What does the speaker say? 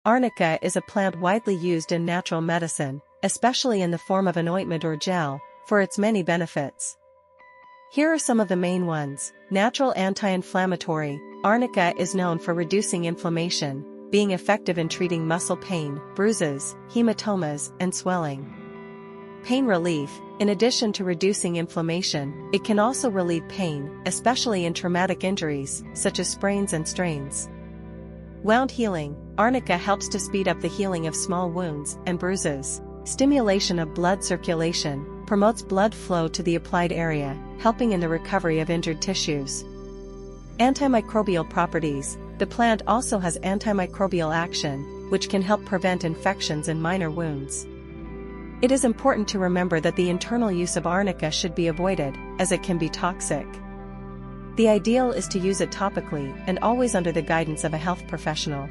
Arnica is a plant widely used in natural medicine, especially in the form of an ointment or gel, for its many benefits. Here are some of the main ones. Natural anti-inflammatory. Arnica is known for reducing inflammation, being effective in treating muscle pain, bruises, hematomas, and swelling. Pain relief. In addition to reducing inflammation, it can also relieve pain, especially in traumatic injuries, such as sprains and strains. Wound healing. Arnica helps to speed up the healing of small wounds and bruises. Stimulation of blood circulation. Promotes blood flow to the applied area, helping in the recovery of injured tissues. Antimicrobial properties. The plant also has antimicrobial action, which can help prevent infections and minor wounds. It is important to remember that the internal use of Arnica should be avoided, as it can be toxic. The ideal is to use it topically and always under the guidance of a health professional.